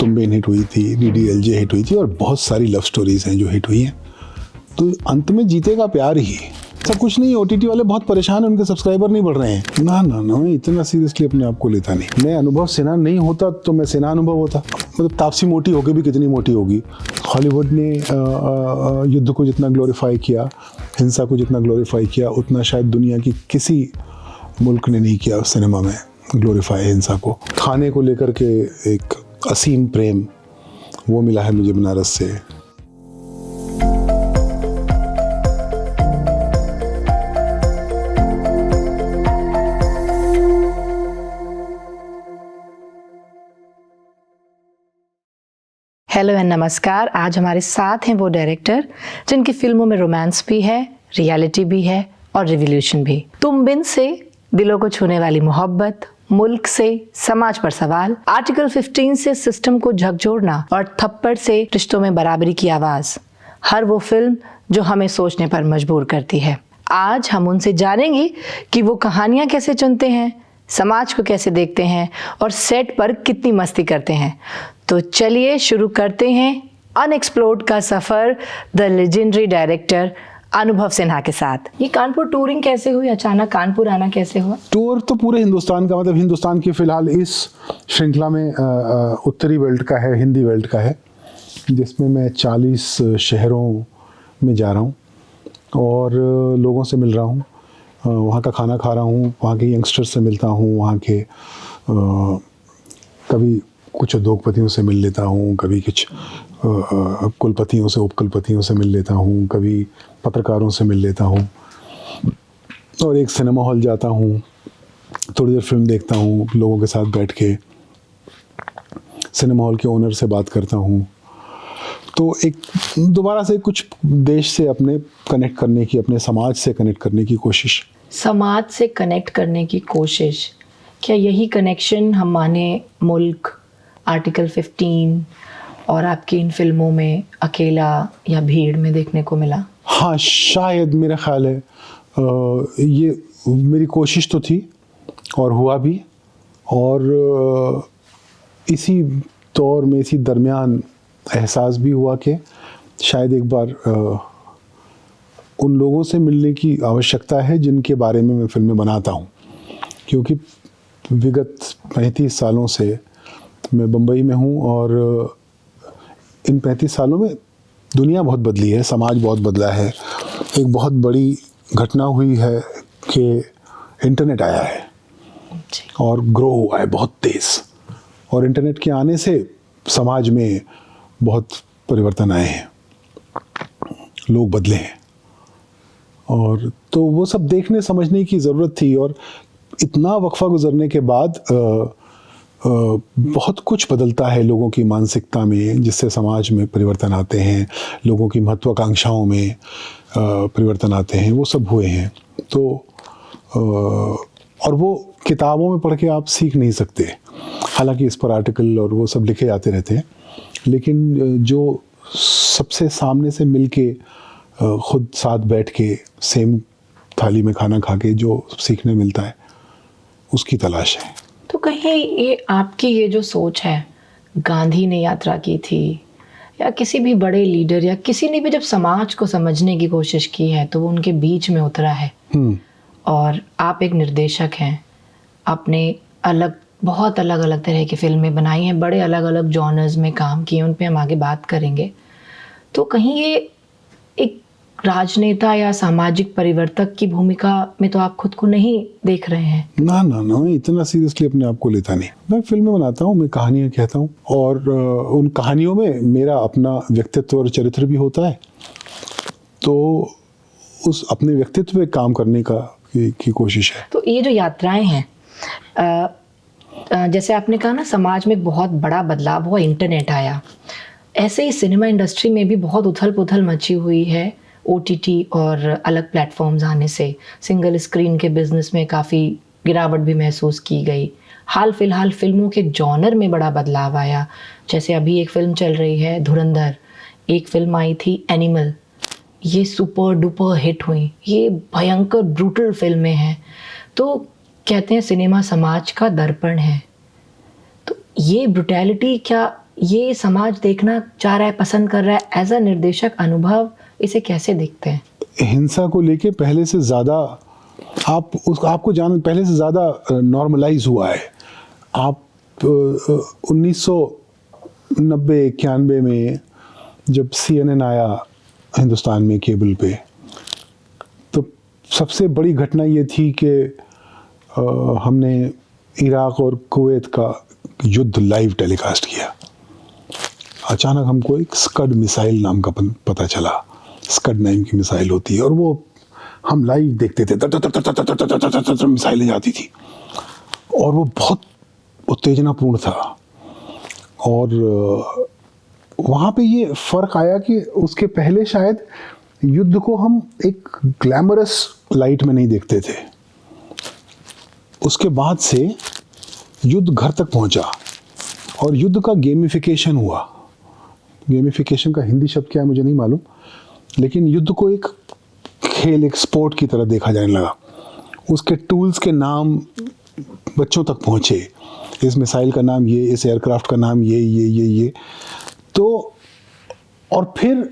तुम बिन हिट हुई थी, DDLJ हिट हुई थी और बहुत सारी लव स्टोरीज हैं जो हिट हुई हैं। तो अंत में जीतेगा प्यार ही, ऐसा कुछ नहीं। OTT वाले बहुत परेशान हैं, उनके सब्सक्राइबर नहीं बढ़ रहे हैं। ना ना ना, मैं इतना सीरियसली अपने आप को लेता नहीं। मैं अनुभव सिन्हा नहीं होता तो मैं सिन्हा अनुभव होता। मतलब तापसी मोटी होगी भी कितनी मोटी होगी। हॉलीवुड ने युद्ध को जितना ग्लोरीफाई किया, हिंसा को जितना ग्लोरीफाई किया, उतना शायद दुनिया की किसी मुल्क ने नहीं किया सिनेमा में ग्लोरीफाई हिंसा को। खाने को लेकर के एक असीम प्रेम वो मिला है मुझे बनारस से। हेलो एंड नमस्कार। आज हमारे साथ हैं वो डायरेक्टर जिनकी फिल्मों में रोमांस भी है, रियलिटी भी है और रिवॉल्यूशन भी। तुम बिन से दिलों को छूने वाली मोहब्बत, मुल्क से समाज पर सवाल, आर्टिकल 15 से सिस्टम को झकझोरना और थप्पड़ से रिश्तों में बराबरी की आवाज, हर वो फिल्म जो हमें सोचने पर मजबूर करती है। आज हम उनसे जानेंगे कि वो कहानियां कैसे चुनते हैं, समाज को कैसे देखते हैं और सेट पर कितनी मस्ती करते हैं। तो चलिए शुरू करते हैं अनएक्सप्लोर्ड का सफर द लेजेंडरी डायरेक्टर अनुभव सिन्हा के साथ। ये कानपुर टूरिंग कैसे हुई, अचानक कानपुर आना कैसे हुआ? टूर तो पूरे हिंदुस्तान का, मतलब हिंदुस्तान की फिलहाल इस श्रृंखला में उत्तरी बेल्ट का है, हिंदी बेल्ट का है, जिसमें मैं 40 शहरों में जा रहा हूँ और लोगों से मिल रहा हूँ, वहाँ का खाना खा रहा हूँ, वहाँ के यंगस्टर से मिलता हूँ, वहाँ के कभी कुछ उद्योगपतियों से मिल लेता हूँ, कभी कुछ कुलपतियों से, उपकुलपतियों से मिल लेता हूँ, कभी पत्रकारों से मिल लेता हूँ और एक सिनेमा हॉल जाता हूँ, थोड़ी देर फिल्म देखता हूँ, लोगों के साथ बैठ के सिनेमा हॉल के ओनर से बात करता हूँ। तो एक दोबारा से कुछ देश से अपने कनेक्ट करने की, अपने समाज से कनेक्ट करने की कोशिश। समाज से कनेक्ट करने की कोशिश, क्या यही कनेक्शन हम माने मुल्क, आर्टिकल 15 और आपकी इन फिल्मों में अकेला या भीड़ में देखने को मिला? हाँ, शायद मेरा ख्याल है ये मेरी कोशिश तो थी और हुआ भी। और इसी दौर में, इसी दरमियान एहसास भी हुआ कि शायद एक बार उन लोगों से मिलने की आवश्यकता है जिनके बारे में मैं फिल्में बनाता हूँ। क्योंकि विगत 35 सालों से मैं बम्बई में हूँ और इन 35 सालों में दुनिया बहुत बदली है, समाज बहुत बदला है। एक बहुत बड़ी घटना हुई है कि इंटरनेट आया है और ग्रो हुआ है बहुत तेज़, और इंटरनेट के आने से समाज में बहुत परिवर्तन आए हैं, लोग बदले हैं। और तो वो सब देखने समझने की ज़रूरत थी। और इतना वक्फा गुजरने के बाद बहुत कुछ बदलता है लोगों की मानसिकता में, जिससे समाज में परिवर्तन आते हैं, लोगों की महत्वाकांक्षाओं में परिवर्तन आते हैं, वो सब हुए हैं। तो और वो किताबों में पढ़ के आप सीख नहीं सकते, हालांकि इस पर आर्टिकल और वो सब लिखे जाते रहते हैं, लेकिन जो सबसे सामने से मिल के खुद साथ बैठ के सेम थाली में खाना खा के जो सीखने मिलता है, उसकी तलाश है। तो कहीं ये आपकी ये जो सोच है, गांधी ने यात्रा की थी या किसी भी बड़े लीडर या किसी ने भी जब समाज को समझने की कोशिश की है तो वो उनके बीच में उतरा है। और आप एक निर्देशक हैं, आपने बहुत अलग अलग तरह की फिल्में बनाई हैं, बड़े अलग अलग जॉनर्स में काम किए, उन पे हम आगे बात करेंगे। तो कहीं ये एक राजनेता या सामाजिक परिवर्तक की भूमिका में तो आप खुद को नहीं देख रहे हैं? ना ना ना, मैं इतना सीरियसली अपने आप को लेता नहीं। मैं फिल्में बनाता हूँ, मैं कहानियाँ कहता हूँ और उन कहानियों में मेरा अपना व्यक्तित्व और चरित्र भी होता है। तो उस अपने व्यक्तित्व पे काम करने की कोशिश है। तो ये जो यात्राएं हैं, जैसे आपने कहा ना, समाज में बहुत बड़ा बदलाव हुआ, इंटरनेट आया, ऐसे ही सिनेमा इंडस्ट्री में भी बहुत उथल पुथल मची हुई है। OTT और अलग प्लेटफॉर्म्स आने से सिंगल स्क्रीन के बिजनेस में काफ़ी गिरावट भी महसूस की गई। हाल फिलहाल फिल्मों के जॉनर में बड़ा बदलाव आया। जैसे अभी एक फिल्म चल रही है धुरंधर, एक फिल्म आई थी एनिमल, ये सुपर डुपर हिट हुई, ये भयंकर ब्रूटल फिल्में हैं। तो कहते हैं सिनेमा समाज का दर्पण है, तो ये ब्रुटैलिटी क्या ये समाज देखना चाह रहा है, पसंद कर रहा है, एज अ निर्देशक अनुभव इसे कैसे देखते हैं? हिंसा को लेके पहले से ज़्यादा आपको जान पहले से ज़्यादा नॉर्मलाइज हुआ है। आप 1990-91 में जब CNN आया हिंदुस्तान में केबल पे, तो सबसे बड़ी घटना ये थी कि हमने इराक और कुवैत का युद्ध लाइव टेलीकास्ट किया। अचानक हमको एक स्कड मिसाइल नाम का पता चला। स्कड नाम की मिसाइल होती है और वो हम लाइव देखते थे, मिसाइलें जाती थी और वो बहुत उत्तेजनापूर्ण था। और वहाँ पे ये फ़र्क आया कि उसके पहले शायद युद्ध को हम एक ग्लैमरस लाइट में नहीं देखते थे। उसके बाद से युद्ध घर तक पहुँचा और युद्ध का गेमिफिकेशन हुआ। गेमिफिकेशन का हिंदी शब्द क्या है मुझे नहीं मालूम, लेकिन युद्ध को एक खेल, एक स्पोर्ट की तरह देखा जाने लगा। उसके टूल्स के नाम बच्चों तक पहुँचे। इस मिसाइल का नाम ये, इस एयरक्राफ्ट का नाम ये। तो और फिर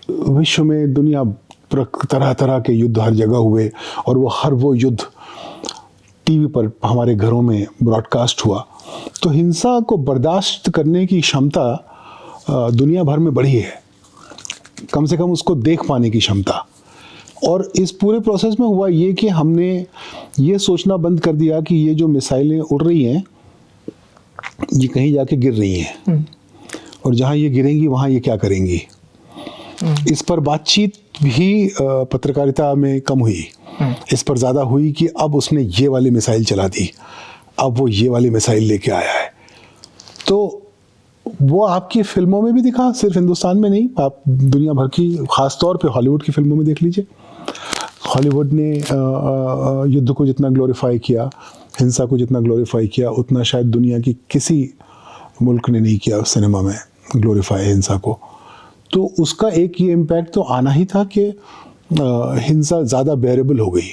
विश्व में दुनिया तरह तरह के युद्ध हर जगह हुए और वो युद्ध टीवी पर हमारे घरों में ब्रॉडकास्ट हुआ। तो हिंसा को बर्दाश्त करने की क्षमता दुनिया भर में बढ़ी है, कम से कम उसको देख पाने की क्षमता। और इस पूरे प्रोसेस में हुआ ये कि हमने ये सोचना बंद कर दिया कि ये जो मिसाइलें उड़ रही हैं ये कहीं जाके गिर रही हैं और जहाँ ये गिरेंगी वहाँ ये क्या करेंगी। इस पर बातचीत भी पत्रकारिता में कम हुई। इस पर ज़्यादा हुई कि अब उसने ये वाली मिसाइल चला दी, अब वो ये वाली मिसाइल लेके आया है। तो वो आपकी फिल्मों में भी दिखा, सिर्फ हिंदुस्तान में नहीं, आप दुनिया भर की, ख़ास तौर पे हॉलीवुड की फिल्मों में देख लीजिए। हॉलीवुड ने युद्ध को जितना ग्लोरीफाई किया, हिंसा को जितना ग्लोरीफाई किया, उतना शायद दुनिया की किसी मुल्क ने नहीं किया सिनेमा में ग्लोरीफाई हिंसा को। तो उसका एक ये इम्पैक्ट तो आना ही था कि हिंसा ज़्यादा बेरेबल हो गई।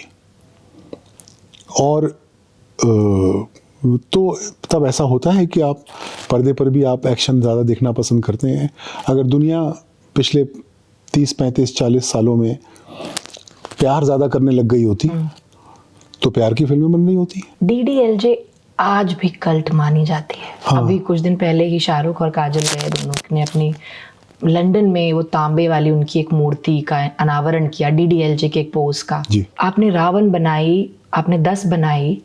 और तो तब ऐसा होता है कि आप पर्दे पर भी आप एक्शन ज़्यादा देखना पसंद करते हैं। अगर दुनिया पिछले 30, 35, 40 सालों में प्यार ज़्यादा करने लग गई होती तो प्यार की फिल्में बन रही होती। DDLJ आज भी कल्ट मानी जाती है। हाँ। अभी कुछ दिन पहले ही शाहरुख और काजल गए, दोनों ने अपनी लंदन में वो तांबे वाली उनकी एक मूर्ति का अनावरण किया, DDLJ के एक पोज का। जी। आपने रावण बनाई, आपने 10 बनाई,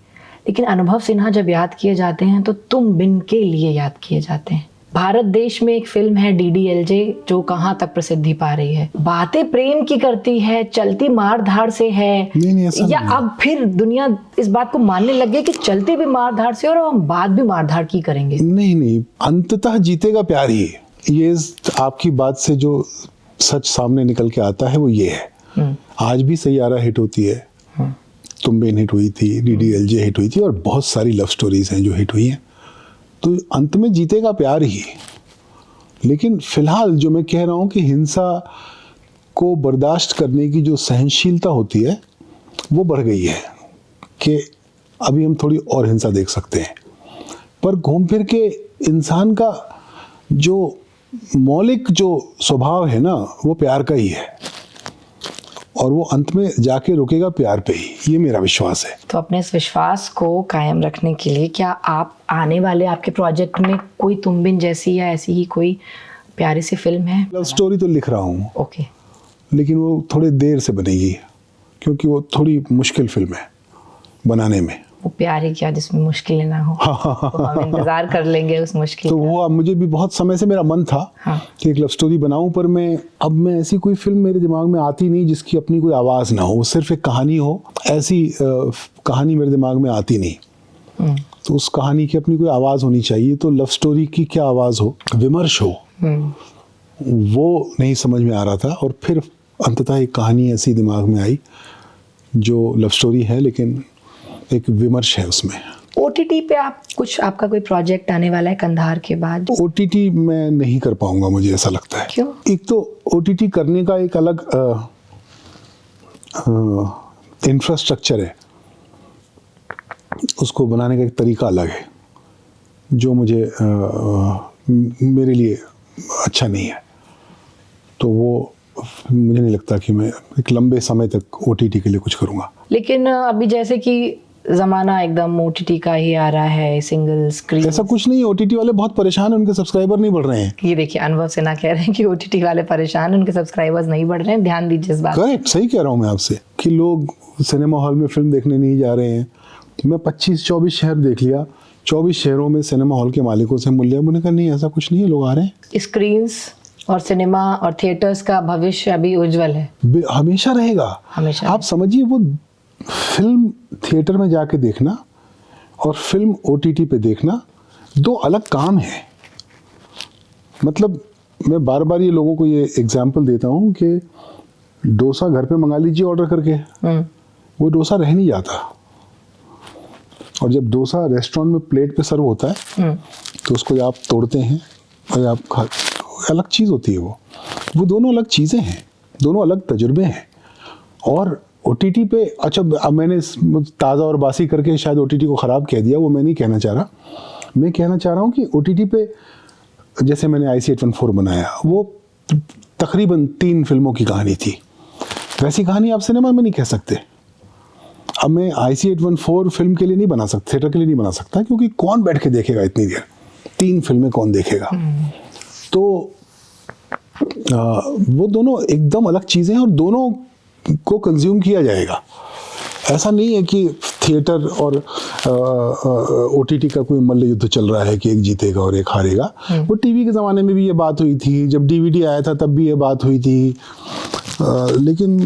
लेकिन अनुभव सिन्हा जब याद किए जाते हैं तो तुम बिन के लिए याद किए जाते हैं। भारत देश में एक फिल्म है DDLJ जो कहाँ तक प्रसिद्धि पा रही है, बातें प्रेम की करती है, चलती मार धाड़ से है। नहीं, ऐसा या नहीं। अब फिर दुनिया इस बात को मानने लग गई कि चलती भी मार धाड़ से और हम बात भी मार धाड़ की करेंगे। नहीं, अंततः जीतेगा प्यार ही। ये आपकी बात से जो सच सामने निकल के आता है वो ये है। आज भी सैयारा हिट होती है, तुम बिन हिट हुई थी, DDLJ हिट हुई थी और बहुत सारी लव स्टोरीज हैं जो हिट हुई हैं। तो अंत में जीतेगा प्यार ही। लेकिन फिलहाल जो मैं कह रहा हूँ कि हिंसा को बर्दाश्त करने की जो सहनशीलता होती है वो बढ़ गई है कि अभी हम थोड़ी और हिंसा देख सकते हैं। पर घूम फिर के इंसान का जो मौलिक जो स्वभाव है ना वो प्यार का ही है और वो अंत में जाके रुकेगा प्यार पे ही, ये मेरा विश्वास है। तो अपने इस विश्वास को कायम रखने के लिए क्या आप आने वाले आपके प्रोजेक्ट में कोई तुम बिन जैसी या ऐसी ही कोई प्यारी सी फिल्म है? लव स्टोरी तो लिख रहा हूँ, ओके, लेकिन वो थोड़ी देर से बनेगी क्योंकि वो थोड़ी मुश्किल फिल्म है बनाने में। वो प्यार ही क्या जिसमें मुश्किलें ना हो, तो हम इंतजार कर लेंगे उस मुश्किल तो का। वो मुझे भी बहुत समय से मेरा मन था हाँ। कि एक लव स्टोरी बनाऊं, पर मैं ऐसी कोई फिल्म मेरे दिमाग में आती नहीं जिसकी अपनी कोई आवाज़ ना हो, सिर्फ एक कहानी हो। ऐसी कहानी मेरे दिमाग में आती नहीं। तो उस कहानी की अपनी कोई आवाज़ होनी चाहिए। तो लव स्टोरी की क्या आवाज़ हो, विमर्श हो, वो नहीं समझ में आ रहा था। और फिर अंततः एक कहानी ऐसी दिमाग में आई जो लव स्टोरी है लेकिन एक विमर्श है उसमें। OTT पे आप कुछ, आपका कोई प्रोजेक्ट आने वाला है कंधार के बाद? OTT मैं नहीं कर पाऊंगा, मुझे ऐसा लगता है। क्यों? एक तो OTT करने का एक अलग इंफ्रास्ट्रक्चर है, उसको बनाने का एक तरीका अलग है जो मुझे मेरे लिए अच्छा नहीं है, तो वो मुझे नहीं लगता कि मैं एक लंबे समय तक OTT के लिए कुछ करूँगा। लेकिन अभी जैसे कि ज़माना एकदम OTT का ही आ रहा है, सिंगल स्क्रीन। ऐसा कुछ नहीं है, OTT वाले बहुत परेशान हैं, उनके सब्सक्राइबर नहीं बढ़ रहे हैं। ये देखिए अनुभव सिन्हा कह रहे हैं कि OTT वाले परेशान, उनके सब्सक्राइबर्स नहीं बढ़ रहे हैं, ध्यान दीजिए इस बात। करेक्ट, सही कह रहा हूँ मैं आपसे कि लोग सिनेमा हॉल में फिल्म देखने नहीं जा रहे हैं। मैं 25-24 शहर देख लिया, 24 शहरों में सिनेमा हॉल के मालिकों से मिल लिया, मैंने कहा नहीं ऐसा कुछ नहीं है, लोग आ रहे हैं। स्क्रीन्स और सिनेमा और थिएटर्स का भविष्य अभी उज्जवल है, हमेशा रहेगा। हमेशा। आप समझिए, वो फिल्म थिएटर में जाके देखना और फिल्म OTT पे देखना 2 अलग काम है। मतलब मैं बार बार ये लोगों को ये एग्जाम्पल देता हूँ कि डोसा घर पे मंगा लीजिए ऑर्डर करके, वो डोसा रह नहीं जाता। और जब डोसा रेस्टोरेंट में प्लेट पे सर्व होता है तो उसको आप तोड़ते हैं और आप खा, अलग चीज़ होती है वो दोनों अलग चीज़ें हैं, दोनों अलग तजुर्बे हैं। और OTT पे, अच्छा अब मैंने ताज़ा और बासी करके शायद OTT को ख़राब कह दिया, वो मैं नहीं कहना चाह रहा। मैं कहना चाह रहा हूँ कि OTT पे जैसे मैंने IC-814 बनाया, वो तकरीबन 3 फिल्मों की कहानी थी, वैसी कहानी आप सिनेमा में नहीं कह सकते। अब मैं IC-814 फिल्म के लिए नहीं बना सकता, थिएटर के लिए नहीं बना सकता, क्योंकि कौन बैठ के देखेगा इतनी देर, 3 फिल्में कौन देखेगा। तो वो दोनों एकदम अलग चीज़ें हैं और दोनों को कंज्यूम किया जाएगा। ऐसा नहीं है कि थिएटर और OTT का कोई मल्ल युद्ध चल रहा है कि एक जीतेगा और एक हारेगा। वो टीवी के ज़माने में भी ये बात हुई थी, जब DVD आया था तब भी ये बात हुई थी, लेकिन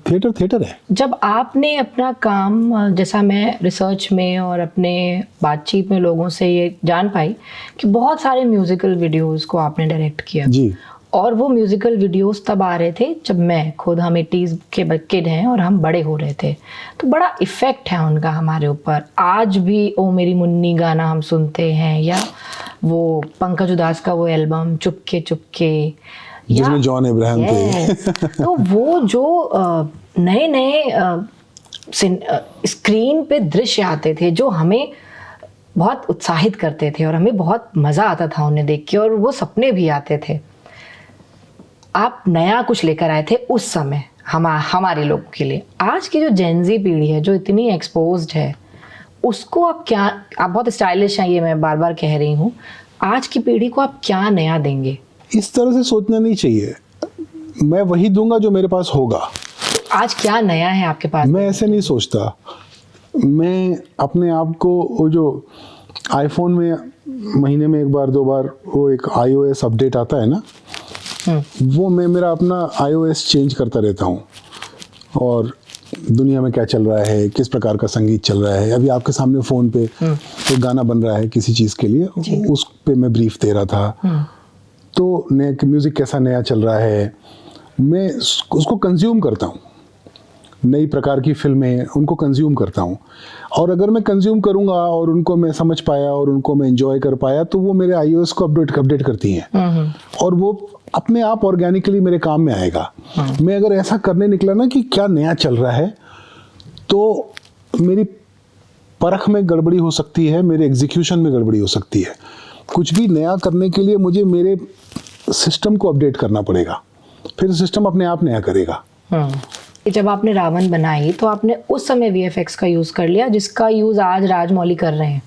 थिएटर है। जब आपने अपना काम, जैसा मैं रिसर्च में और अपने बातचीत में लोगों से ये जान पाई कि बहुत सारे म्यूजिकल वीडियोस को आपने डायरेक्ट किया जी, और वो म्यूजिकल वीडियोस तब आ रहे थे जब मैं खुद, हम 80s के किड हैं और हम बड़े हो रहे थे, तो बड़ा इफ़ेक्ट है उनका हमारे ऊपर। आज भी ओ मेरी मुन्नी गाना हम सुनते हैं, या वो पंकज उदास का वो एल्बम चुपके चुपके, जिसमें जॉन इब्राहिम थे। तो वो जो नए नए स्क्रीन पे दृश्य आते थे जो हमें बहुत उत्साहित करते थे और हमें बहुत मज़ा आता था उन्हें देख के, और वो सपने भी आते थे। आप नया कुछ लेकर आए थे उस समय हमारे लोगों के लिए। आज की जो जेनजी पीढ़ी है जो इतनी एक्सपोज्ड है, उसको आप क्या, आप बहुत स्टाइलिश हैं ये मैं बार बार कह रही हूँ, आज की पीढ़ी को आप क्या नया देंगे? इस तरह से सोचना नहीं चाहिए, मैं वही दूंगा जो मेरे पास होगा। तो आज क्या नया है आपके पास? मैं ऐसे नहीं सोचता। मैं अपने आप को, वो जो आईफोन में महीने में 1 बार 2 बार वो एक iOS अपडेट आता है ना, वो मैं मेरा अपना iOS चेंज करता रहता हूँ और दुनिया में क्या चल रहा है, किस प्रकार का संगीत चल रहा है। अभी आपके सामने फ़ोन पे एक गाना बन रहा है किसी चीज़ के लिए, उस पे मैं ब्रीफ दे रहा था, तो नया म्यूज़िक कैसा नया चल रहा है, मैं उसको कंज्यूम करता हूँ। नई प्रकार की फिल्में, उनको कंज्यूम करता हूँ। और अगर मैं कंज्यूम करूँगा और उनको मैं समझ पाया और उनको मैं एंजॉय कर पाया, तो वो मेरे iOS को अपडेट करती हैं और वो अपने आप ऑर्गेनिकली मेरे काम में आएगा। मैं अगर ऐसा करने निकला ना कि क्या नया चल रहा है, तो मेरी परख में गड़बड़ी हो सकती है, मेरे एग्जीक्यूशन में गड़बड़ी हो सकती है। कुछ भी नया करने के लिए मुझे मेरे सिस्टम को अपडेट करना पड़ेगा, फिर सिस्टम अपने आप नया करेगा। जब आपने रावण बनाई तो आपने उस समय VFX का यूज़ कर लिया, जिसका यूज़ आज राजमौली कर रहे हैं,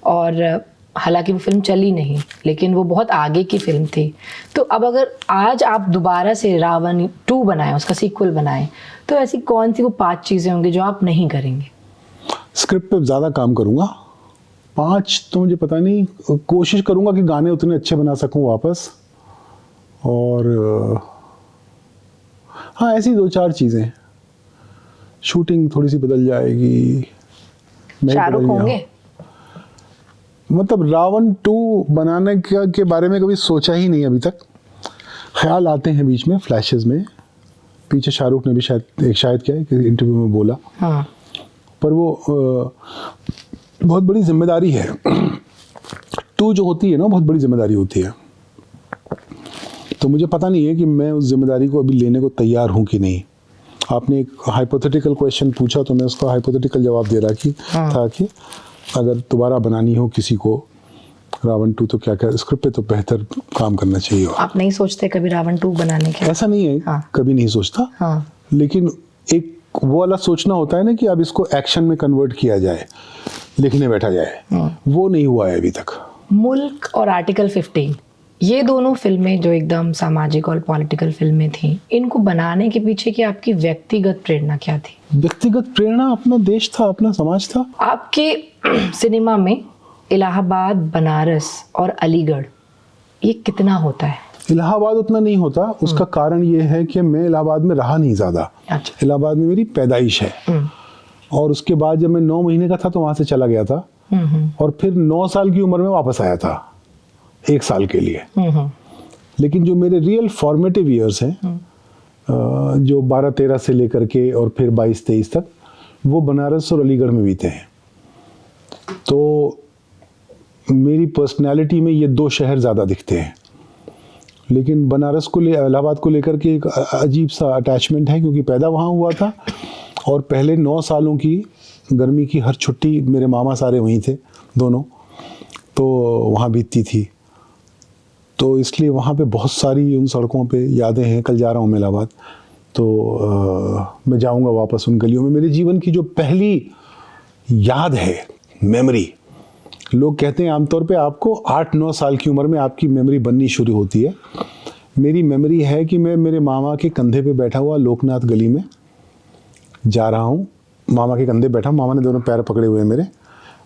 और हालांकि वो फिल्म चली नहीं, लेकिन वो बहुत आगे की फिल्म थी। तो अब अगर आज आप दोबारा से रावण 2 बनाएं, उसका सीक्वल बनाएं, तो ऐसी कौन सी वो 5 चीज़ें होंगी जो आप नहीं करेंगे? स्क्रिप्ट पे ज़्यादा काम करूँगा। 5 तो मुझे पता नहीं, कोशिश करूँगा कि गाने उतने अच्छे बना सकूँ वापस, और हाँ ऐसी 2-4 चीज़ें। शूटिंग थोड़ी सी बदल जाएगी। शाहरुख होंगे? मतलब रावण 2 बनाने के बारे में कभी सोचा ही नहीं अभी तक। ख्याल आते हैं बीच में, फ्लैशेस में। पीछे शाहरुख ने भी शायद क्या है कि इंटरव्यू में बोला। हाँ। पर वो बहुत बड़ी जिम्मेदारी है। 2 जो होती है ना, बहुत बड़ी जिम्मेदारी होती है। तो मुझे पता नहीं है कि मैं उस जिम्मेदारी को अभी लेने को तैयार हूँ कि नहीं। आपने एक हाइपोथेटिकल क्वेश्चन पूछा तो मैं उसका हाइपोथेटिकल जवाब दे रहा था कि अगर दोबारा बनानी हो किसी को रावण 2 तो क्या स्क्रिप्ट पे तो बेहतर काम करना चाहिए। आप नहीं सोचते कभी रावण 2 बनाने के? ऐसा नहीं है, हाँ। कभी नहीं सोचता। हाँ। लेकिन एक वो वाला सोचना होता है ना कि अब इसको एक्शन में कन्वर्ट किया जाए, लिखने बैठा जाए, वो नहीं हुआ है अभी तक। मुल्क और आर्टिकल 15, ये दोनों फिल्में जो एकदम सामाजिक और पॉलिटिकल फिल्में थी, इनको बनाने के पीछे की आपकी व्यक्तिगत प्रेरणा क्या थी? व्यक्तिगत प्रेरणा अपना देश था, अपना समाज था। आपके सिनेमा में इलाहाबाद, बनारस और अलीगढ़ ये कितना होता है? इलाहाबाद उतना नहीं होता। उसका कारण ये है कि मैं इलाहाबाद में रहा नहीं ज़्यादा। अच्छा। इलाहाबाद में मेरी पैदाइश है, और उसके बाद जब मैं 9 महीने का था तो वहाँ से चला गया था, और फिर 9 साल की उम्र में वापस आया था 1 साल के लिए। लेकिन जो मेरे रियल फॉर्मेटिव ईयर्स हैं, जो 12-13 से लेकर के और फिर 22-23 तक, वो बनारस और अलीगढ़ में बीते हैं। तो मेरी पर्सनालिटी में ये 2 शहर ज़्यादा दिखते हैं। लेकिन बनारस को इलाहाबाद को लेकर के एक अजीब सा अटैचमेंट है, क्योंकि पैदा वहाँ हुआ था, और पहले 9 सालों की गर्मी की हर छुट्टी मेरे मामा सारे वहीं थे दोनों, तो वहाँ बीतती थी। तो इसलिए वहाँ पे बहुत सारी उन सड़कों पे यादें हैं। कल जा रहा हूँ मैं इलाहाबाद, तो मैं जाऊँगा वापस उन गलियों में। मेरे जीवन की जो पहली याद है, मेमोरी, लोग कहते हैं आमतौर पे आपको 8-9 साल की उम्र में आपकी मेमोरी बननी शुरू होती है। मेरी मेमोरी है कि मैं मेरे मामा के कंधे पे बैठा हुआ लोकनाथ गली में जा रहा हूँ। मामा के कंधे बैठा, मामा ने दोनों पैर पकड़े हुए हैं मेरे,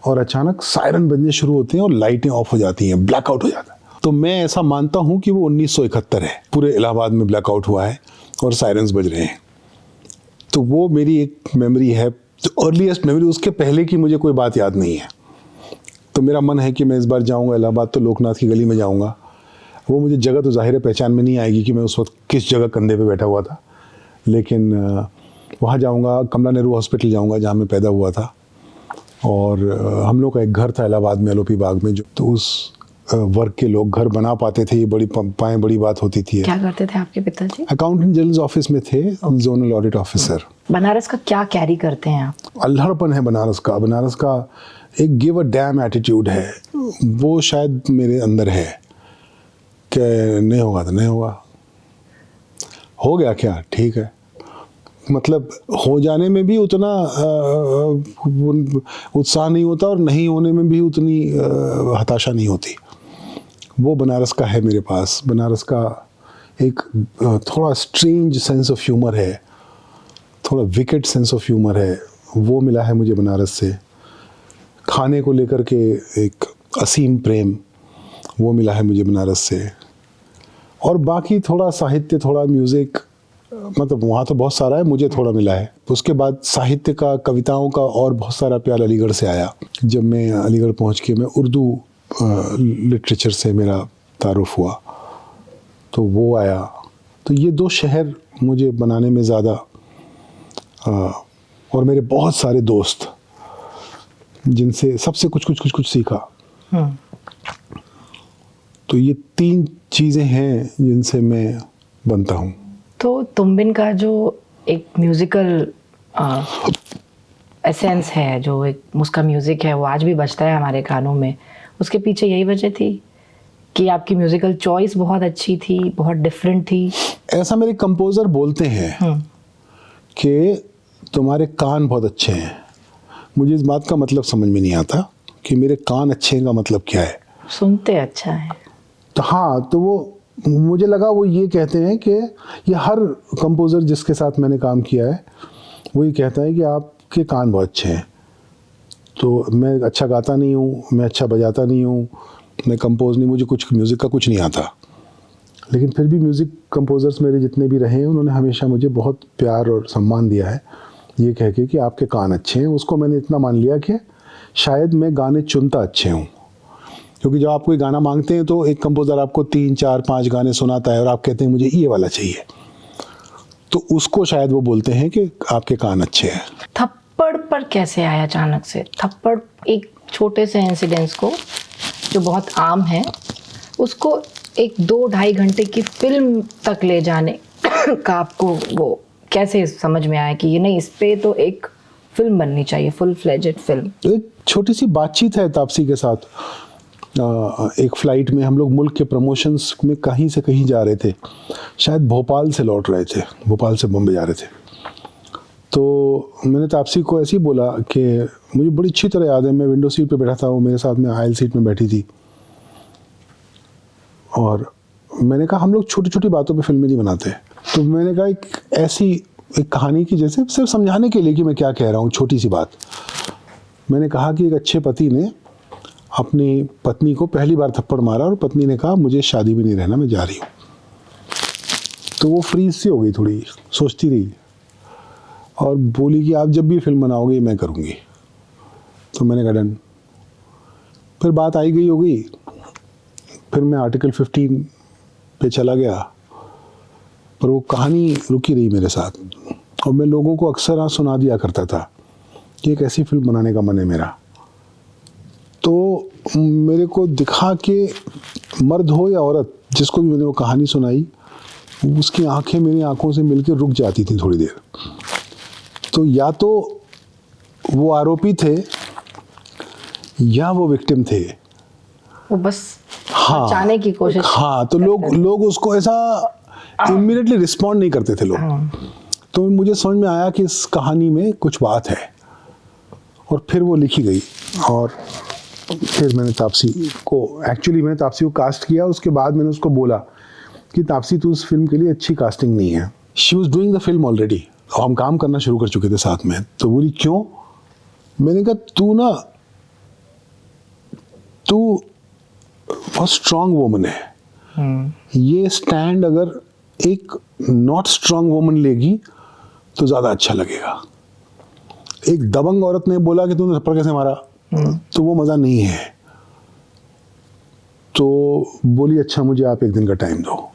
और अचानक सायरन बजने शुरू होते हैं और लाइटें ऑफ हो जाती हैं, ब्लैकआउट हो जाता है। तो मैं ऐसा मानता हूँ कि वो 1971 है, पूरे इलाहाबाद में ब्लैकआउट हुआ है और सायरन्स बज रहे हैं। तो वो मेरी एक मेमोरी है, अर्लीस्ट मेमोरी। उसके पहले की मुझे कोई बात याद नहीं है। तो मेरा मन है कि मैं इस बार जाऊंगा इलाहाबाद तो लोकनाथ की गली में जाऊंगा। वो मुझे जगह तो ज़ाहिर है पहचान में नहीं आएगी कि मैं उस वक्त किस जगह कंधे पे बैठा हुआ था, लेकिन वहाँ जाऊंगा। कमला नेहरू हॉस्पिटल जाऊंगा जहाँ मैं पैदा हुआ था, और हम लोग का एक घर था इलाहाबाद में एलओपी बाग में, जो तो उस वर्ग के लोग घर बना पाते थे, ये बड़ी बात होती थी। क्या करते थे आपके पिताजी? अकाउंटेंट जनरल ऑफिस में थे, जोनल ऑडिट ऑफिसर। बनारस का क्या कैरी करते हैं आप? अल्हड़पन है बनारस का। बनारस का एक गिव अ डैम एटीट्यूड है, वो शायद मेरे अंदर है कि नहीं होगा तो नहीं होगा, हो गया क्या ठीक है। मतलब हो जाने में भी उतना उत्साह नहीं होता, और नहीं होने में भी उतनी हताशा नहीं होती। वो बनारस का है मेरे पास। बनारस का एक थोड़ा स्ट्रेंज सेंस ऑफ ह्यूमर है, थोड़ा विकेट सेंस ऑफ ह्यूमर है, वो मिला है मुझे बनारस से। खाने को लेकर के एक असीम प्रेम, वो मिला है मुझे बनारस से। और बाकी थोड़ा साहित्य, थोड़ा म्यूज़िक, मतलब वहाँ तो बहुत सारा है, मुझे थोड़ा मिला है। उसके बाद साहित्य का, कविताओं का और बहुत सारा प्यार अलीगढ़ से आया। जब मैं अलीगढ़ पहुँच के मैं उर्दू लिटरेचर से मेरा तारुफ हुआ, तो वो आया। तो ये 2 शहर मुझे बनाने में ज़्यादा, और मेरे बहुत सारे दोस्त जिनसे सबसे कुछ सीखा। तो ये 3 चीज़ें हैं जिनसे मैं बनता हूँ। तो तुम बिन का जो एक म्यूजिकल एसेंस है, जो एक उसका म्यूजिक है, वो आज भी बजता है हमारे कानों में, उसके पीछे यही वजह थी कि आपकी म्यूजिकल चॉइस बहुत अच्छी थी, बहुत डिफरेंट थी? ऐसा मेरे कंपोज़र बोलते हैं कि तुम्हारे कान बहुत अच्छे हैं। मुझे इस बात का मतलब समझ में नहीं आता कि मेरे कान अच्छे हैं का मतलब क्या है। सुनते अच्छा है तो हाँ, तो वो मुझे लगा वो ये कहते हैं कि ये हर कंपोज़र जिसके साथ मैंने काम किया है वो ये कहता है कि आपके कान बहुत अच्छे हैं। तो मैं अच्छा गाता नहीं हूँ, मैं अच्छा बजाता नहीं हूँ, मैं कंपोज़ नहीं, मुझे कुछ म्यूज़िक का कुछ नहीं आता, लेकिन फिर भी म्यूज़िक कंपोज़र्स मेरे जितने भी रहे हैं उन्होंने हमेशा मुझे बहुत प्यार और सम्मान दिया है, ये कह के कि आपके कान अच्छे हैं। उसको मैंने इतना मान लिया कि शायद मैं गाने चुनता अच्छे हूँ, क्योंकि जब आप कोई गाना मांगते हैं तो एक कंपोज़र आपको 3, 4, 5 गाने सुनाता है और आप कहते हैं मुझे ये वाला चाहिए, तो उसको शायद वो बोलते हैं कि आपके कान अच्छे हैं। थप्पड़ पर कैसे आया अचानक से? थप्पड़ एक छोटे से इंसिडेंस को जो बहुत आम है, उसको एक 2-2.5 घंटे की फिल्म तक ले जाने का आपको वो कैसे समझ में आया कि ये नहीं, इस पे तो एक फिल्म बननी चाहिए, फुल फ्लेजेड फिल्म? एक छोटी सी बातचीत है तापसी के साथ, एक फ़्लाइट में हम लोग मुल्क के प्रमोशंस में कहीं से कहीं जा रहे थे, शायद भोपाल से लौट रहे थे, भोपाल से बॉम्बे जा रहे थे। तो मैंने तापसी को ऐसे ही बोला कि मुझे बड़ी अच्छी तरह याद है, मैं विंडो सीट पे बैठा था, वो मेरे साथ में आयल सीट में बैठी थी, और मैंने कहा हम लोग छोटी छोटी बातों पे फिल्में नहीं बनाते। तो मैंने कहा एक ऐसी एक कहानी की, जैसे सिर्फ समझाने के लिए कि मैं क्या कह रहा हूँ, छोटी सी बात। मैंने कहा कि एक अच्छे पति ने अपनी पत्नी को पहली बार थप्पड़ मारा और पत्नी ने कहा मुझे शादी भी नहीं रहना, मैं जा रही हूँ। तो वो फ्रीज सी हो गई, थोड़ी सोचती रही और बोली कि आप जब भी फिल्म बनाओगे मैं करूँगी। तो मैंने कहा डन। फिर बात आई गई हो गई, फिर मैं आर्टिकल 15 पे चला गया, पर वो कहानी रुकी रही मेरे साथ। और मैं लोगों को अक्सर सुना दिया करता था कि एक ऐसी फिल्म बनाने का मन है मेरा। तो मेरे को दिखा कि मर्द हो या औरत, जिसको भी मैंने वो कहानी सुनाई, उसकी आंखें मेरी आंखों से मिलकर रुक जाती थी थोड़ी देर। तो या तो वो आरोपी थे या वो विक्टिम थे, वो बस हाँ बचाने की कोशिश। हाँ, तो लोग उसको ऐसा इमीडिएटली रिस्पॉन्ड नहीं करते थे लोग। हाँ। तो मुझे समझ में आया कि इस कहानी में कुछ बात है, और फिर वो लिखी गई। और फिर मैंने तापसी को कास्ट किया। उसके बाद मैंने उसको बोला कि तापसी तू इस फिल्म के लिए अच्छी कास्टिंग नहीं है। She was doing the film already, हम काम करना शुरू कर चुके थे साथ में। तो बोली क्यों? मैंने कहा तू बहुत स्ट्रांग वुमन है, ये स्टैंड अगर एक नॉट स्ट्रांग वुमन लेगी तो ज़्यादा अच्छा लगेगा। एक दबंग औरत ने बोला कि तूने थप्पड़ कैसे मारा, तो वो मज़ा नहीं है। तो बोली अच्छा मुझे आप एक दिन का टाइम दो।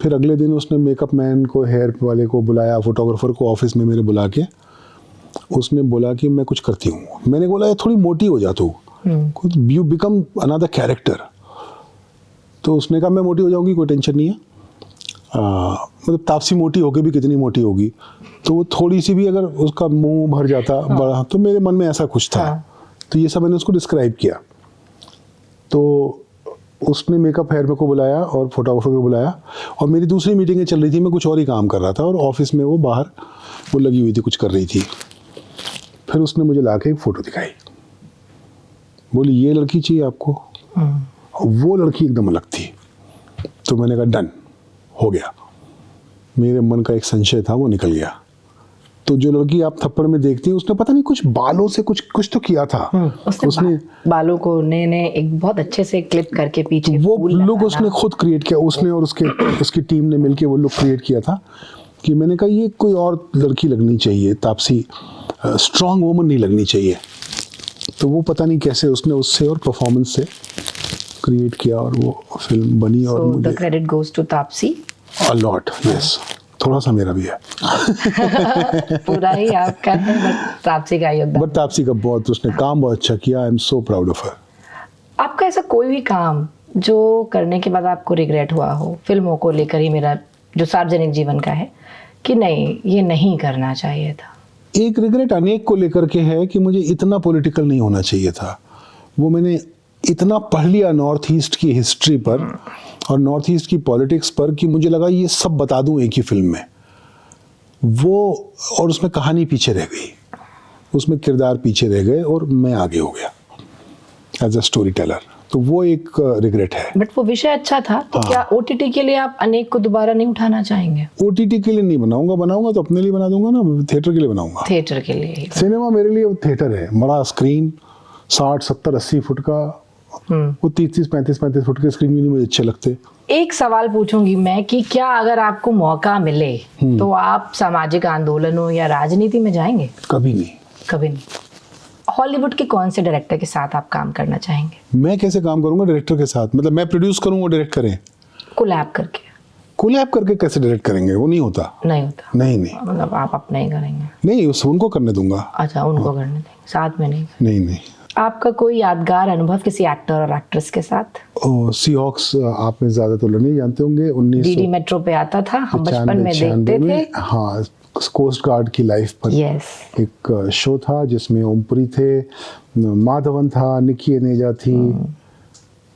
फिर अगले दिन उसने मेकअप मैन को, हेयर वाले को बुलाया, फोटोग्राफर को ऑफिस में मेरे बुला के उसने बोला कि मैं कुछ करती हूँ। मैंने बोला ये थोड़ी मोटी हो जा तू, यू बिकम अनदर कैरेक्टर। तो उसने कहा मैं मोटी हो जाऊंगी, कोई टेंशन नहीं है। मतलब तापसी मोटी होके भी कितनी मोटी होगी, तो वो थोड़ी सी भी अगर उसका मुंह भर जाता बड़ा, तो मेरे मन में ऐसा कुछ था। तो ये सब मैंने उसको डिस्क्राइब किया। तो उसने मेकअप हेयर को बुलाया और फोटोग्राफर को बुलाया, और मेरी दूसरी मीटिंगें चल रही थी, मैं कुछ और ही काम कर रहा था, और ऑफिस में वो बाहर वो लगी हुई थी, कुछ कर रही थी। फिर उसने मुझे लाके एक फ़ोटो दिखाई, बोली ये लड़की चाहिए आपको? वो लड़की एकदम अलग थी। तो मैंने कहा डन, हो गया। मेरे मन का एक संशय था वो निकल गया। तो जो लड़की आप थप्पड़ में देखती हैं, उसने पता नहीं कुछ बालों से कुछ तो किया था। उसने बालों को ने एक बहुत अच्छे से क्लिप करके पीछे वो लुक उसने खुद क्रिएट किया, उसने और उसकी टीम ने मिलके वो लुक क्रिएट किया था। कि मैंने कहा ये कोई और लड़की लगनी चाहिए, तापसी स्ट्रांग वुमन नहीं लगनी चाहिए। तो वो पता नहीं कैसे उसने उससे और परफॉर्मेंस से क्रिएट किया और वो फिल्म बनी। और मुझे the credit goes to Taapsee a lot, yes, थोड़ा सा मेरा भी है। पूरा ही आपका है, बट तापसी का योगदान। बट तापसी का बहुत, उसने काम बहुत अच्छा किया। I am so proud of her. आपका ऐसा कोई भी काम जो करने के बाद आपको रिग्रेट हुआ हो, फिल्मों को लेकर ही, मेरा जो सार्वजनिक जीवन का है, कि नहीं ये नहीं करना चाहिए था? एक रिग्रेट अनेक को लेकर के है कि मुझे इतना पॉलिटिकल नहीं होना चाहिए था। वो मैंने इतना पढ़ लिया नॉर्थ ईस्ट की हिस्ट्री पर और नॉर्थ ईस्ट की पॉलिटिक्स पर कि मुझे लगा ये सब बता दूं एक ही फिल्म में। वो और उसमें कहानी पीछे रह गई, उसमें किरदार पीछे रह गए और मैं आगे हो गया एज अ स्टोरी टेलर। तो वो एक रिग्रेट है। बट वो विषय अच्छा था, तो क्या ओटीटी के लिए आप अनेक को दोबारा नहीं उठाना चाहेंगे? ओटीटी के लिए नहीं बनाऊंगा तो अपने लिए बना दूंगा ना, थिएटर के लिए बनाऊंगा। थिएटर के लिए सिनेमा मेरे लिए थिएटर है, बड़ा स्क्रीन 60, 70, 80 फुट का, वो 30, 35 फुट के स्क्रीन भी नहीं मुझे अच्छे लगते। एक सवाल पूछूंगी मैं कि क्या अगर आपको मौका मिले तो आप सामाजिक आंदोलनों या राजनीति में जाएंगे? कभी नहीं। कभी नहीं। हॉलीवुड के कौन से डायरेक्टर के साथ आप काम करना चाहेंगे? मैं कैसे काम करूंगा डायरेक्टर के साथ? मतलब मैं प्रोड्यूस करूं, वो डायरेक्ट करें? कोलैब करके। कोलैब करके कैसे डायरेक्ट करेंगे? वो नहीं होता। नहीं होता? नहीं। मतलब आप अपना ही करेंगे? नहीं, उनको करने दूंगा। अच्छा, उनको करने देंगे, साथ में नहीं? नहीं। आपका कोई यादगार अनुभव किसी एक्टर और एक्ट्रेस के साथ? सीहॉक्स आप में ज्यादा तो नहीं जानते होंगे, 19 डीडी मेट्रो पे आता था, हम बचपन में देखते थे। हाँ, कोस्ट गार्ड की लाइफ पर एक शो था जिसमें ओमपुरी थे, माधवन था, निकी अनेजा थी,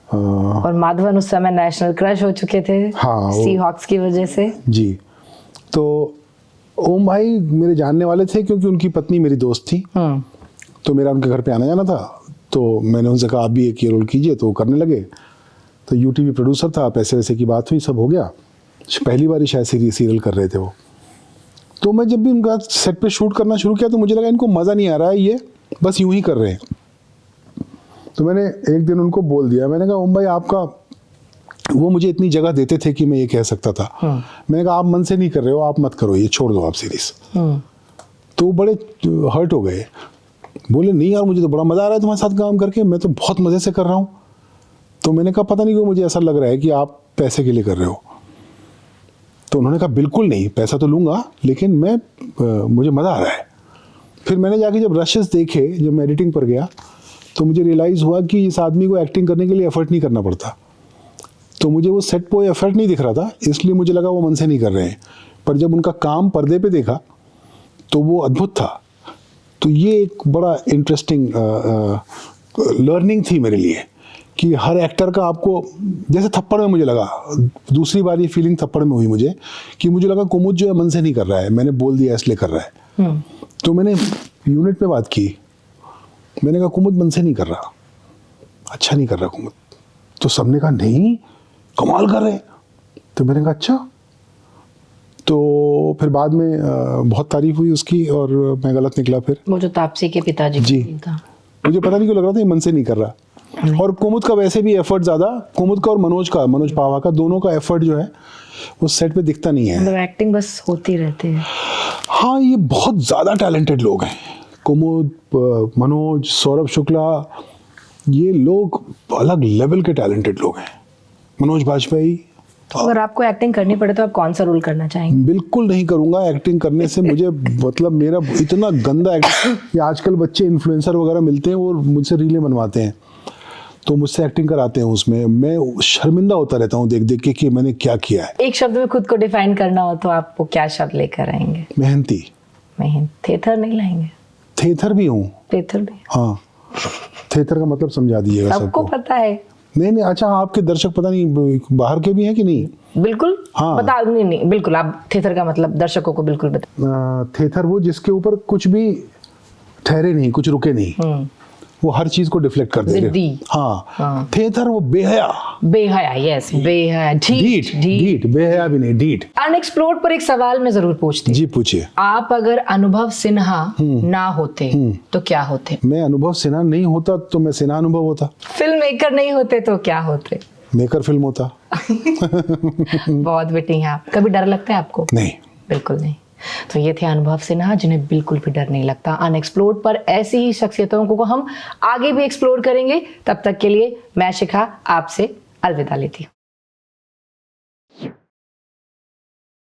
और माधवन उस समय नेशनल क्रश हो चुके थे, हाँ, सी हॉक्स की वजह से। जी। तो ओम भाई मेरे जानने वाले थे क्योंकि उनकी पत्नी मेरी दोस्त थी, तो मेरा उनके घर पे आना जाना था। तो मैंने उनसे कहा आप भी एक ये रोल कीजिए, तो वो करने लगे। तो यूटीवी प्रोड्यूसर था, पैसे वैसे की बात हुई, सब हो गया। पहली बार ही शायद सीरियल कर रहे थे वो। तो मैं जब भी उनका सेट पे शूट करना शुरू किया तो मुझे लगा इनको मज़ा नहीं आ रहा है, ये बस यूं ही कर रहे हैं। तो मैंने एक दिन उनको बोल दिया, मैंने कहा ओम भाई आपका, वो मुझे इतनी जगह देते थे कि मैं ये कह सकता था। मैंने कहा आप मन से नहीं कर रहे हो, आप मत करो, ये छोड़ दो आप सीरीज। तो वो बड़े हर्ट हो गए, बोले नहीं यार मुझे तो बड़ा मज़ा आ रहा है तुम्हारे साथ काम करके, मैं तो बहुत मज़े से कर रहा हूँ। तो मैंने कहा पता नहीं क्यों मुझे ऐसा लग रहा है कि आप पैसे के लिए कर रहे हो। तो उन्होंने कहा बिल्कुल नहीं, पैसा तो लूँगा लेकिन मुझे मज़ा आ रहा है। फिर मैंने जाके जब रशेस देखे, जब मैं एडिटिंग पर गया तो मुझे रियलाइज़ हुआ कि इस आदमी को एक्टिंग करने के लिए एफर्ट नहीं करना पड़ता। तो मुझे वो सेट पे एफर्ट नहीं दिख रहा था, इसलिए मुझे लगा वो मन से नहीं कर रहे हैं। पर जब उनका काम पर्दे पे देखा तो वो अद्भुत था। तो ये एक बड़ा इंटरेस्टिंग लर्निंग थी मेरे लिए कि हर एक्टर का आपको, जैसे थप्पड़ में मुझे लगा, दूसरी बार ये फीलिंग थप्पड़ में हुई मुझे कि मुझे लगा कुमुद जो है मन से नहीं कर रहा है, मैंने बोल दिया इसलिए कर रहा है। तो मैंने यूनिट पे बात की, मैंने कहा कुमुद मन से नहीं कर रहा, अच्छा नहीं कर रहा कुमुद। तो सबने कहा नहीं कमाल कर रहे। तो मैंने कहा अच्छा। तो फिर बाद में बहुत तारीफ हुई उसकी और मैं गलत निकला। फिर वो जो तापसी के पिताजी जी था, मुझे पता नहीं क्यों लग रहा था ये मन से नहीं कर रहा। और कुमुद का वैसे भी एफर्ट ज़्यादा, कुमुद का और मनोज पावा का, दोनों का एफर्ट जो है वो सेट पे दिखता नहीं है। मतलब एक्टिंग बस होती रहती है। हाँ ये बहुत ज़्यादा टैलेंटेड लोग हैं, कुमुद, मनोज, सौरभ शुक्ला, ये लोग अलग लेवल के टैलेंटेड लोग हैं। मनोज बाजपेयी। अगर आपको एक्टिंग करनी पड़े तो आप कौन सा रोल करना चाहेंगे? बिल्कुल नहीं करूंगा एक्टिंग करने से मुझे मतलब मेरा इतना गंदा एक्टिंग, ये आजकल बच्चे इन्फ्लुएंसर वगैरह मिलते हैं और मुझसे रीलें बनवाते हैं, तो मुझसे एक्टिंग कराते हैं, उसमें मैं शर्मिंदा होता रहता हूँ देख देख के कि मैंने क्या किया है। एक शब्द में खुद को डिफाइन करना हो तो आप वो क्या शब्द लेकर आएंगे? मेहनती। थेथर नहीं लाएंगे? थेथर भी हूँ। थेथर भी? हाँ, थेथर का मतलब समझा दीजिएगा सबको पता है। नहीं अच्छा, आपके दर्शक पता नहीं बाहर के भी हैं कि नहीं? बिल्कुल हाँ, बता नहीं बिल्कुल, आप थेथर का मतलब दर्शकों को बिल्कुल बता। थेथर वो जिसके ऊपर कुछ भी ठहरे नहीं, कुछ रुके नहीं, वो हर चीज को डिफ्लेक्ट कर देगा। हाँ, थेथर वो बेहया, यस बेहया, ढीठ, बेहया भी नहीं, ढीठ। अनएक्सप्लोर्ड पर एक सवाल मैं जरूर पूछती। जी पूछिए। आप अगर अनुभव सिन्हा ना होते तो क्या होते? मैं अनुभव सिन्हा नहीं होता तो मैं सिन्हा अनुभव होता। फिल्म मेकर नहीं होते तो क्या होते? मेकर फिल्म होता। बहुत विटी हैं आप। कभी डर लगता है आपको? नहीं, बिल्कुल नहीं। तो ये थे अनुभव सिन्हा, जिन्हें बिल्कुल भी डर नहीं लगता। अनएक्सप्लोर्ड पर ऐसी ही शख्सियतों को हम आगे भी एक्सप्लोर करेंगे। तब तक के लिए मैं शिखा आपसे अलविदा लेती हूँ।